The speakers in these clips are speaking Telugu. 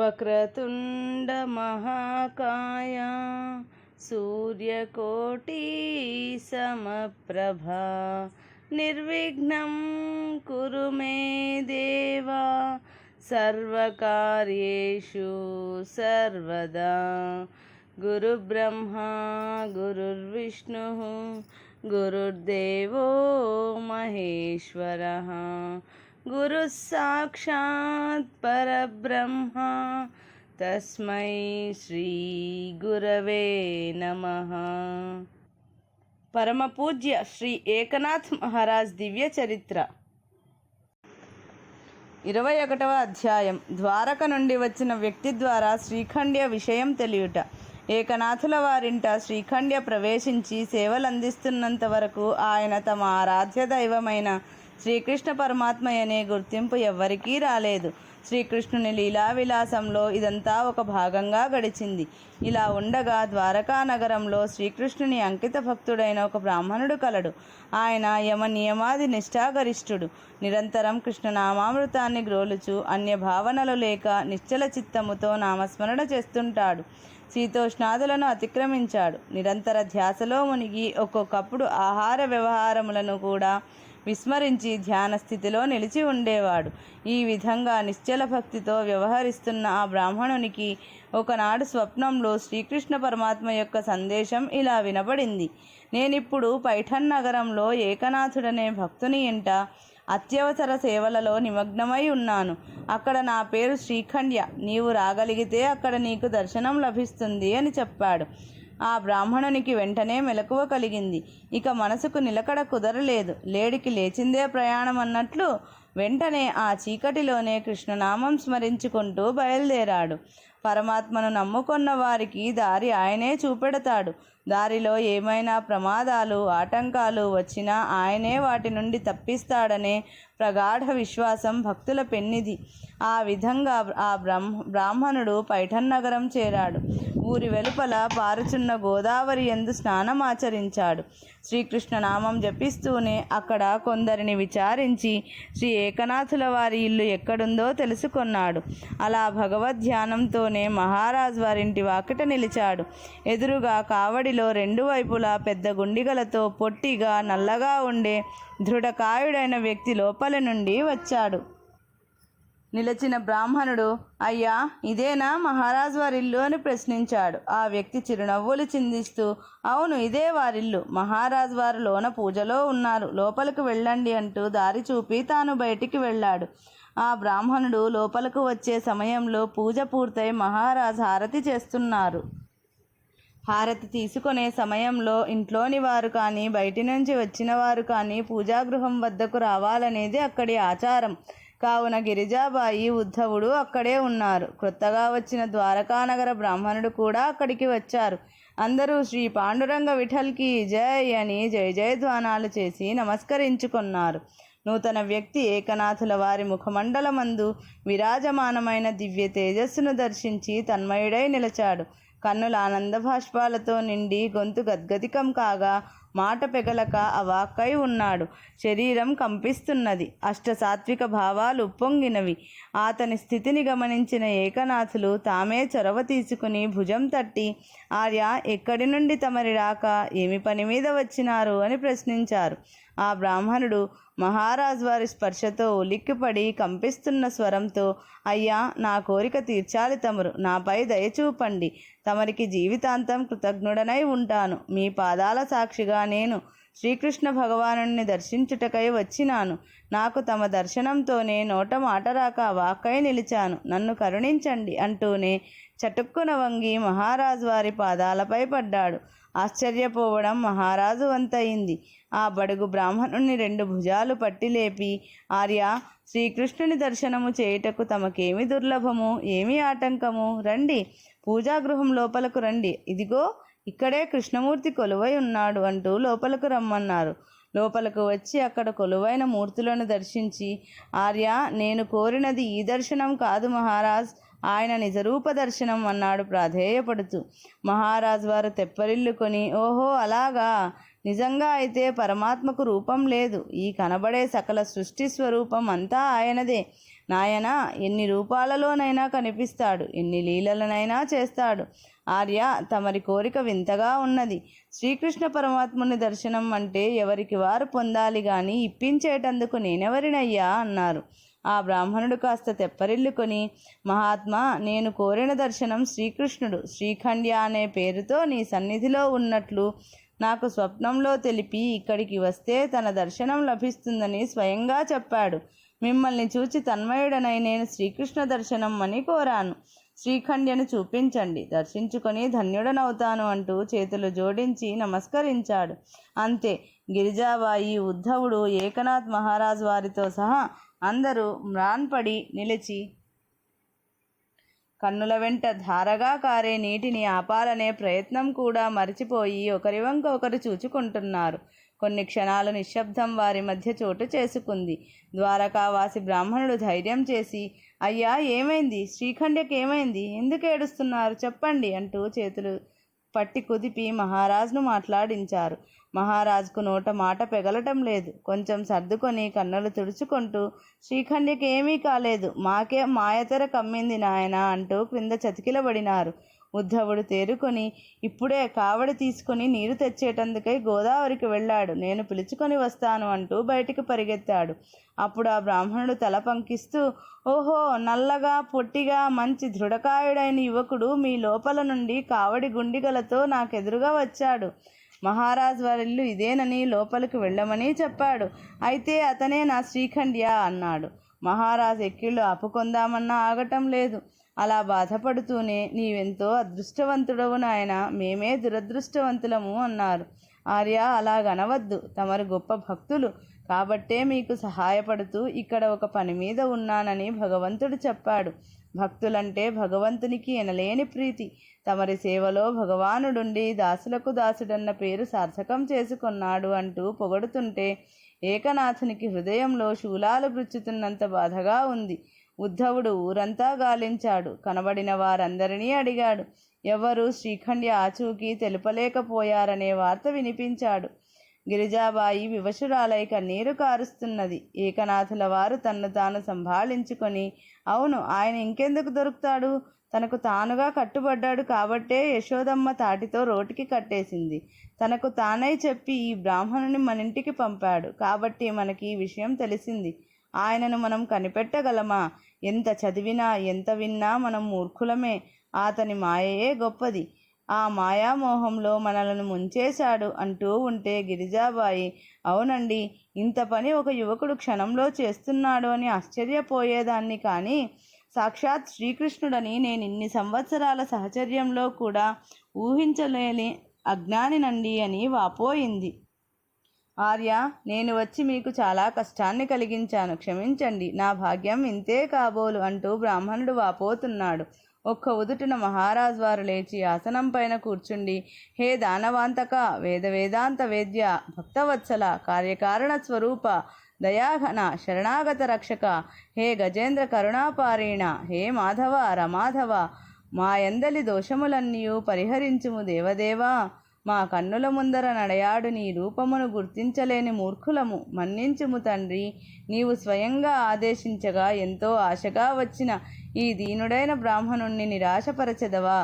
వక్రతుండ మహాకాయ సూర్యకోటి సమప్రభా నిర్విఘ్నం కురు మే దేవా సర్వకార్యేషు సర్వదా. గురుబ్రహ్మా గురుర్విష్ణుః గురుర్దేవో మహేశ్వరః గురుః సాక్షాత్ పరబ్రహ్మ తస్మై శ్రీ గురవే నమః. పరమ పూజ్య శ్రీ ఏకనాథ్ మహారాజ్ దివ్య చరిత్ర 21వ అధ్యాయం. ద్వారక నుండి వచ్చిన వ్యక్తి ద్వారా శ్రీఖండ్య విషయం తెలియుట. ఏకనాథుల వారింట శ్రీఖండ్య ప్రవేశించి సేవలందిస్తున్నంత వరకు ఆయన తమ ఆరాధ్య దైవమైన శ్రీకృష్ణ పరమాత్మయనే గుర్తింపు ఎవ్వరికీ రాలేదు. శ్రీకృష్ణుని లీలా విలాసంలో ఇదంతా ఒక భాగంగా గడిచింది. ఇలా ఉండగా ద్వారకా నగరంలో శ్రీకృష్ణుని అంకిత భక్తుడైన ఒక బ్రాహ్మణుడు కలడు. ఆయన యమ నియమాది నిష్ఠాగరిష్ఠుడు. నిరంతరం కృష్ణనామామృతాన్ని గ్రోలుచు అన్య భావనలు లేక నిశ్చల చిత్తముతో నామస్మరణ చేస్తుంటాడు. శీతోష్ణాదులను అతిక్రమించాడు. నిరంతర ధ్యాసలో మునిగి ఒక్కొక్కప్పుడు ఆహార వ్యవహారములను కూడా విస్మరించి ధ్యాన స్థితిలో నిలిచి ఉండేవాడు. ఈ విధంగా నిశ్చల భక్తితో వ్యవహరిస్తున్న ఆ బ్రాహ్మణునికి ఒకనాడు స్వప్నంలో శ్రీకృష్ణ పరమాత్మ యొక్క సందేశం ఇలా వినబడింది. నేనిప్పుడు పైఠన్ నగరంలో ఏకనాథుడనే భక్తుని ఇంట అత్యవసర సేవలలో నిమగ్నమై ఉన్నాను. అక్కడ నా పేరు శ్రీఖండ్య. నీవు రాగలిగితే అక్కడ నీకు దర్శనం లభిస్తుంది అని చెప్పాడు. ఆ బ్రాహ్మణునికి వెంటనే మెలకువ కలిగింది. ఇక మనసుకు నిలకడ కుదరలేదు. లేడికి లేచిందే ప్రయాణం అన్నట్లు వెంటనే ఆ చీకటిలోనే కృష్ణనామం స్మరించుకుంటూ బయలుదేరాడు. పరమాత్మను నమ్ముకున్న వారికి దారి ఆయనే చూపెడతాడు. దారిలో ఏమైనా ప్రమాదాలు ఆటంకాలు వచ్చినా ఆయనే వాటి నుండి తప్పిస్తాడనే ప్రగాఢ విశ్వాసం భక్తుల పెన్నిది. ఆ విధంగా ఆ బ్రాహ్మణుడు పైఠన్ నగరం చేరాడు. ఊరి వెలుపల పారుచున్న గోదావరి యందు స్నానమాచరించాడు. శ్రీకృష్ణ నామం జపిస్తూనే అక్కడ కొందరిని విచారించి శ్రీ ఏకనాథుల వారి ఇల్లు ఎక్కడుందో తెలుసుకొన్నాడు. అలా భగవద్ధ్యానంతోనే మహారాజు వారింటి వాకిట నిలిచాడు. ఎదురుగా కావడిలో రెండు వైపులా పెద్ద గుండిగలతో పొట్టిగా నల్లగా ఉండే దృఢకాయుడైన వ్యక్తి లోపల నుండి వచ్చాడు. నిలచిన బ్రాహ్మణుడు, అయ్యా ఇదేనా మహారాజు వారిల్లు అని ప్రశ్నించాడు. ఆ వ్యక్తి చిరునవ్వులు చిందిస్తూ, అవును ఇదే వారిల్లు. మహారాజు వారు లోన పూజలో ఉన్నారు, లోపలికి వెళ్ళండి అంటూ దారి చూపి తాను బయటికి వెళ్ళాడు. ఆ బ్రాహ్మణుడు లోపలకు వచ్చే సమయంలో పూజ పూర్తయి మహారాజు హారతి చేస్తున్నారు. హారతి తీసుకునే సమయంలో ఇంట్లోని వారు కానీ బయటి నుంచి వచ్చిన వారు కానీ పూజాగృహం వద్దకు రావాలనేది అక్కడి ఆచారం. కావున గిరిజాబాయి ఉద్ధవుడు అక్కడే ఉన్నారు. క్రొత్తగా వచ్చిన ద్వారకానగర బ్రాహ్మణుడు కూడా అక్కడికి వచ్చారు. అందరూ శ్రీ పాండురంగ విఠల్కి జై అని జయ జయధ్వానాలు చేసి నమస్కరించుకున్నారు. నూతన వ్యక్తి ఏకనాథుల వారి ముఖమండలమందు విరాజమానమైన దివ్య తేజస్సును దర్శించి తన్మయుడై నిలిచాడు. కన్నుల ఆనంద భాష్పాలతో నిండి గొంతు గద్గదికం కాగా మాట పెగలక అవాక్కై ఉన్నాడు. శరీరం కంపిస్తున్నది. అష్టసాత్విక భావాలు ఉప్పొంగినవి. అతని స్థితిని గమనించిన ఏకనాథులు తామే చొరవ తీసుకుని భుజం తట్టి, ఆర్య ఎక్కడి నుండి తమరి రాక, ఏమి పని మీద వచ్చినారు అని ప్రశ్నించారు. ఆ బ్రాహ్మణుడు మహారాజు వారి స్పర్శతో ఉలిక్కిపడి కంపిస్తున్న స్వరంతో, అయ్యా నా కోరిక తీర్చాలి తమరు, నాపై దయచూపండి. తమరికి జీవితాంతం కృతజ్ఞుడనై ఉంటాను. మీ పాదాల సాక్షిగా నేను శ్రీకృష్ణ భగవానుని దర్శించుటకై వచ్చినాను. నాకు తమ దర్శనంతోనే నోట మాట రాక వాక్కై నిలిచాను. నన్ను కరుణించండి అంటూనే చటుక్కున వంగి మహారాజు వారి పాదాలపై పడ్డాడు. ఆశ్చర్యపోవడం మహారాజు వంతయింది. ఆ బడుగు బ్రాహ్మణుని రెండు భుజాలు పట్టి లేపి, ఆర్య శ్రీకృష్ణుని దర్శనము చేయుటకు తమకేమి దుర్లభము, ఏమి ఆటంకము, రండి పూజాగృహం లోపలకు రండి, ఇదిగో ఇక్కడే కృష్ణమూర్తి కొలువై ఉన్నాడు అంటూ లోపలకు రమ్మన్నారు. లోపలకు వచ్చి అక్కడ కొలువైన మూర్తులను దర్శించి, ఆర్య నేను కోరినది ఈ దర్శనం కాదు మహారాజ్, ఆయన నిజరూప దర్శనం అన్నాడు ప్రాధేయపడుతూ. మహారాజు వారు తెప్పరిల్లుకొని, ఓహో అలాగా, నిజంగా అయితే పరమాత్మకు రూపం లేదు. ఈ కనబడే సకల సృష్టి స్వరూపం అంతా ఆయనదే. నాయన ఎన్ని రూపాలలోనైనా కనిపిస్తాడు, ఎన్ని లీలలనైనా చేస్తాడు. ఆర్య, తమరి కోరిక వింతగా ఉన్నది. శ్రీకృష్ణ పరమాత్ముని దర్శనం అంటే ఎవరికి వారు పొందాలి గాని ఇప్పించేటందుకు నేనెవరినయ్యా అన్నారు. ఆ బ్రాహ్మణుడు కాస్త తెప్పరిల్లుకొని, మహాత్మా, నేను కోరిన దర్శనం శ్రీకృష్ణుడు శ్రీఖండ్య అనే పేరుతో నీ సన్నిధిలో ఉన్నట్లు నాకు స్వప్నంలో తెలిపి ఇక్కడికి వస్తే తన దర్శనం లభిస్తుందని స్వయంగా చెప్పాడు. మిమ్మల్ని చూచి తన్మయుడనై నేను శ్రీకృష్ణ దర్శనం అని కోరాను. శ్రీఖండ్యను చూపించండి, దర్శించుకొని ధన్యుడనవుతాను అంటూ చేతులు జోడించి నమస్కరించాడు. అంతే. గిరిజాబాయి, ఉద్ధవుడు, ఏకనాథ్ మహారాజ్ వారితో సహా అందరూ మ్రాన్పడి నిలిచి కన్నుల వెంట ధారగా కారే నీటిని ఆపాలనే ప్రయత్నం కూడా మరిచిపోయి ఒకరి వంక ఒకరు చూచుకుంటున్నారు. కొన్ని క్షణాలు నిశ్శబ్దం వారి మధ్య చోటు చేసుకుంది. ద్వారకావాసి బ్రాహ్మణుడు ధైర్యం చేసి, అయ్యా, ఏమైంది? శ్రీఖండ్యకి ఏమైంది? ఎందుకు ఏడుస్తున్నారు? చెప్పండి అంటూ చేతులు పట్టి కుదిపి మహారాజును మాట్లాడించారు. మహారాజుకు నోట మాట పెగలటం లేదు. కొంచెం సర్దుకొని కన్నులు తుడుచుకుంటూ, శ్రీఖండ్యకి ఏమీ కాలేదు, మాకే మాయతెర కమ్మింది నాయన అంటూ క్రింద చతికిలబడినారు. ఉద్ధవుడు తేరుకొని, ఇప్పుడే కావడి తీసుకుని నీరు తెచ్చేటందుకై గోదావరికి వెళ్ళాడు, నేను పిలుచుకొని వస్తాను అంటూ బయటికి పరిగెత్తాడు. అప్పుడు ఆ బ్రాహ్మణుడు తల పంకిస్తూ, ఓహో, నల్లగా పొట్టిగా మంచి దృఢకాయుడైన యువకుడు మీ లోపల నుండి కావడి గుండిగలతో నాకెదురుగా వచ్చాడు. మహారాజ్ వారిల్లు ఇదేనని లోపలికి వెళ్ళమని చెప్పాడు. అయితే అతనే నా శ్రీఖండ్య అన్నాడు. మహారాజ్ ఎక్కిళ్ళు ఆపుకొందామన్నా ఆగటం లేదు. అలా బాధపడుతూనే, నీవెంతో అదృష్టవంతుడవు నాయన, మేమే దురదృష్టవంతులము అన్నారు. ఆర్య, అలాగనవద్దు. తమరు గొప్ప భక్తులు కాబట్టే మీకు సహాయపడుతూ ఇక్కడ ఒక పని మీద ఉన్నానని భగవంతుడు చెప్పాడు. భక్తులంటే భగవంతునికి ఎనలేని ప్రీతి. తమరి సేవలో భగవానుడుండి దాసులకు దాసుడన్న పేరు సార్థకం చేసుకున్నాడు అంటూ పొగడుతుంటే ఏకనాథునికి హృదయంలో శూలాలు గుచ్చుతున్నంత బాధగా ఉంది. ఉద్ధవుడు ఊరంతా గాలించాడు. కనబడిన వారందరినీ అడిగాడు. ఎవరు శ్రీఖండ్య ఆచూకీ తెలుపలేకపోయారనే వార్త వినిపించాడు. గిరిజాబాయి వివశురాలై కన్నీరు కారుస్తున్నది. ఏకనాథుల వారు తన్ను తాను సంభాళించుకొని, అవును, ఆయన ఇంకెందుకు దొరుకుతాడు? తనకు తానుగా కట్టుబడ్డాడు కాబట్టే యశోదమ్మ తాటితో రోటికి కట్టేసింది. తనకు తానై చెప్పి ఈ బ్రాహ్మణుని మనింటికి పంపాడు కాబట్టి మనకి ఈ విషయం తెలిసింది. ఆయనను మనం కనిపెట్టగలమా? ఎంత చదివినా ఎంత విన్నా మనం మూర్ఖులమే. అతని మాయయే గొప్పది. ఆ మాయామోహంలో మనలను ముంచేశాడు అంటూ ఉంటే గిరిజాబాయి, అవునండి, ఇంత పని ఒక యువకుడు క్షణంలో చేస్తున్నాడు అని ఆశ్చర్యపోయేదాన్ని. కానీ సాక్షాత్ శ్రీకృష్ణుడని నేను ఇన్ని సంవత్సరాల సహచర్యంలో కూడా ఊహించలేని అజ్ఞానినండి అని వాపోయింది. ఆర్య, నేను వచ్చి మీకు చాలా కష్టాన్ని కలిగించాను, క్షమించండి, నా భాగ్యం ఇంతే కాబోలు అంటూ బ్రాహ్మణుడు వాపోతున్నాడు. ఒక్క ఉదుటున మహారాజు వారు లేచి ఆసనం పైన కూర్చుండి, హే దానవాంతక, వేదాంత వేద్య, భక్తవత్సల, కార్యకారణ స్వరూప, దయాఘన, శరణాగత రక్షక, హే గజేంద్ర కరుణాపారీణ, హే మాధవ రమాధవ, మా యందలి దోషములన్నీయు పరిహరించుము దేవదేవా. మా కన్నుల ముందర నడయాడు నీ రూపమును గుర్తించలేని మూర్ఖులము, మన్నించుము తండ్రి. నీవు స్వయంగా ఆదేశించగా ఎంతో ఆశగా వచ్చిన ఈ దీనుడైన బ్రాహ్మణుణ్ణి నిరాశపరచెదవా?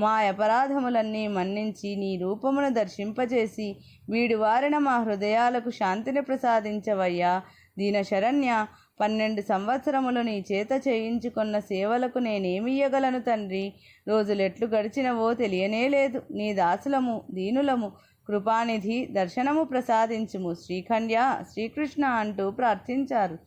మా అపరాధములన్నీ మన్నించి నీ రూపమును దర్శింపజేసి వీడి వారిన మా హృదయాలకు శాంతిని ప్రసాదించవయ్యా. దీనశరణ్య, 12 సంవత్సరములు నీ చేత చేయించుకున్న సేవలకు నేనేమియ్యగలను తండ్రి? రోజులెట్లు గడిచినవో తెలియనే లేదు. నీ దాసులము, దీనులము, కృపానిధి, దర్శనము ప్రసాదించుము శ్రీఖండ్య, శ్రీకృష్ణ అంటూ ప్రార్థించారు.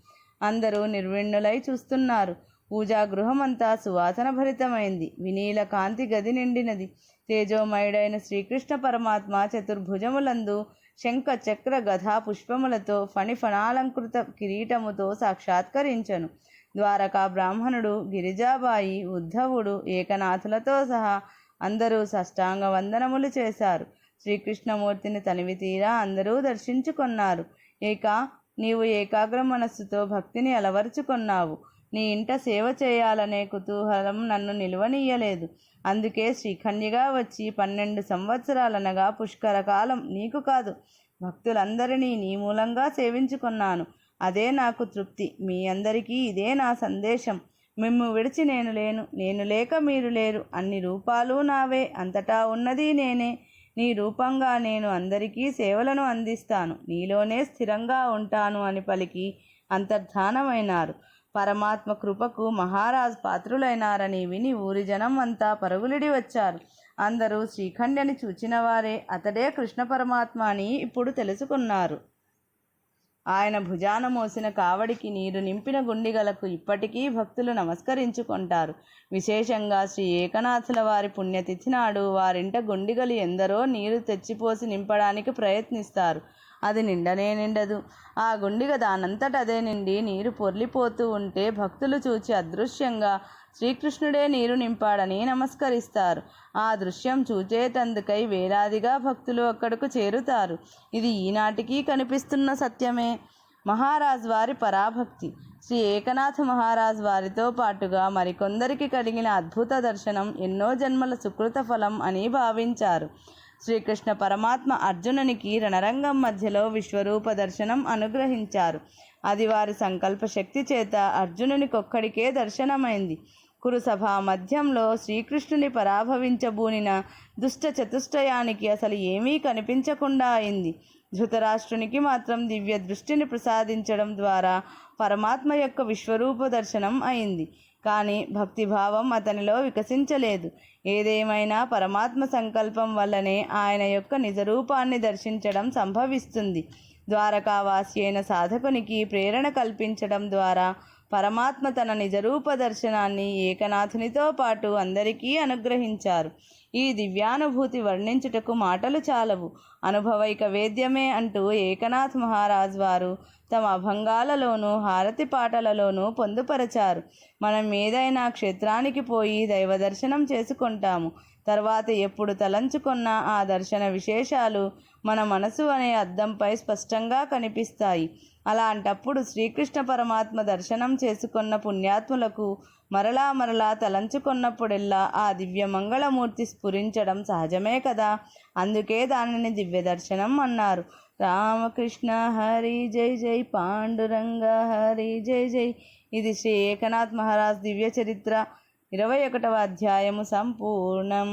అందరూ నిర్విణ్ణులై చూస్తున్నారు. పూజాగృహమంతా సువాసన భరితమైంది. వినీల కాంతి గది నిండినది. తేజోమయుడైన శ్రీకృష్ణ పరమాత్మ చతుర్భుజములందు శంఖ చక్ర గధా పుష్పములతో ఫణిఫణాలంకృత కిరీటముతో సాక్షాత్కరించను. ద్వారకా బ్రాహ్మణుడు, గిరిజాబాయి, ఉద్ధవుడు, ఏకనాథులతో సహా అందరూ సాష్టాంగ వందనములు చేశారు. శ్రీకృష్ణమూర్తిని తనివి తీరా అందరూ దర్శించుకొన్నారు. నీవు ఏకాగ్ర మనస్సుతో భక్తిని అలవరుచుకొన్నావు. నీ ఇంట సేవ చేయాలనే కుతూహలం నన్ను నిలువనీయలేదు. అందుకే శ్రీకన్యగా వచ్చి 12 సంవత్సరాలనగా పుష్కర కాలం నీకు కాదు భక్తులందరినీ నీ మూలంగా సేవించుకున్నాను. అదే నాకు తృప్తి. మీ అందరికీ ఇదే నా సందేశం. మిమ్ము విడిచి నేను లేను, నేను లేక మీరు లేరు. అన్ని రూపాలు నావే, అంతటా ఉన్నది నేనే. నీ రూపంగా నేను అందరికీ సేవలను అందిస్తాను, నీలోనే స్థిరంగా ఉంటాను అని పలికి అంతర్ధానమైనారు. పరమాత్మ కృపకు మహారాజ్ పాత్రులైనారని విని ఊరి జనం అంతా పరుగులిడి వచ్చారు. అందరూ శ్రీఖండ్యని చూచిన వారే అతడే కృష్ణ పరమాత్మ అని ఇప్పుడు తెలుసుకున్నారు. ఆయన భుజాన మోసిన కావడికి నీరు నింపిన గుండిగలకు ఇప్పటికీ భక్తులు నమస్కరించుకుంటారు. విశేషంగా శ్రీ ఏకనాథుల వారి పుణ్యతిథి నాడు వారింట గుండిగలు ఎందరో నీరు తెచ్చిపోసి నింపడానికి ప్రయత్నిస్తారు. అది నిండనే నిండదు. ఆ గుండిగ దానంతట అదే నిండి నీరు పొర్లిపోతూ ఉంటే భక్తులు చూచి అదృశ్యంగా శ్రీకృష్ణుడే నీరు నింపాడని నమస్కరిస్తారు. ఆ దృశ్యం చూచేటందుకై వేలాదిగా భక్తులు అక్కడకు చేరుతారు. ఇది ఈనాటికి కనిపిస్తున్న సత్యమే. మహారాజ్ వారి పరాభక్తి. శ్రీ ఏకనాథ మహారాజ్ వారితో పాటుగా మరికొందరికి కలిగిన అద్భుత దర్శనం ఎన్నో జన్మల సుకృత ఫలం అని భావించారు. శ్రీకృష్ణ పరమాత్మ అర్జునునికి రణరంగం మధ్యలో విశ్వరూప దర్శనం అనుగ్రహించారు. అది వారి సంకల్ప శక్తి చేత అర్జునునికొక్కడికే దర్శనమైంది. కురుసభా మధ్యంలో శ్రీకృష్ణుని పరాభవించబూనిన దుష్ట చతుష్టయానికి అసలు ఏమీ కనిపించకుండా అయింది. ధృతరాష్ట్రునికి మాత్రం దివ్య దృష్టిని ప్రసాదించడం ద్వారా పరమాత్మ యొక్క విశ్వరూప దర్శనం అయింది. కానీ భక్తిభావం అతనిలో వికసించలేదు. ఏదేమైనా పరమాత్మ సంకల్పం వల్లనే ఆయన యొక్క నిజరూపాన్ని దర్శించడం సంభవిస్తుంది. ద్వారకావాసి అయిన సాధకునికి ప్రేరణ కల్పించడం ద్వారా పరమాత్మ తన నిజరూప దర్శనాన్ని ఏకనాథునితో పాటు అందరికీ అనుగ్రహించారు. ఈ దివ్యానుభూతి వర్ణించుటకు మాటలు చాలవు, అనుభవైక వేద్యమే అంటూ ఏకనాథ్ మహారాజ్ వారు తమ అభంగాలలోనూ హారతి పాటలలోనూ పొందుపరచారు. మనం ఏదైనా క్షేత్రానికి పోయి దైవ దర్శనం చేసుకుంటాము. తర్వాత ఎప్పుడు తలంచుకున్నా ఆ దర్శన విశేషాలు మన మనసు అనే అద్దంపై స్పష్టంగా కనిపిస్తాయి. అలాంటప్పుడు శ్రీకృష్ణ పరమాత్మ దర్శనం చేసుకున్న పుణ్యాత్ములకు మరలా మరలా తలంచుకున్నప్పుడెల్లా ఆ దివ్య మంగళమూర్తి స్ఫురించడం సహజమే కదా. అందుకే దానిని దివ్య దర్శనం అన్నారు. రామకృష్ణ హరి జై జై, పాండురంగ హరి జై జై. ఇది శ్రీ ఏకనాథ్ మహారాజ్ దివ్య చరిత్ర 21వ అధ్యాయము సంపూర్ణం.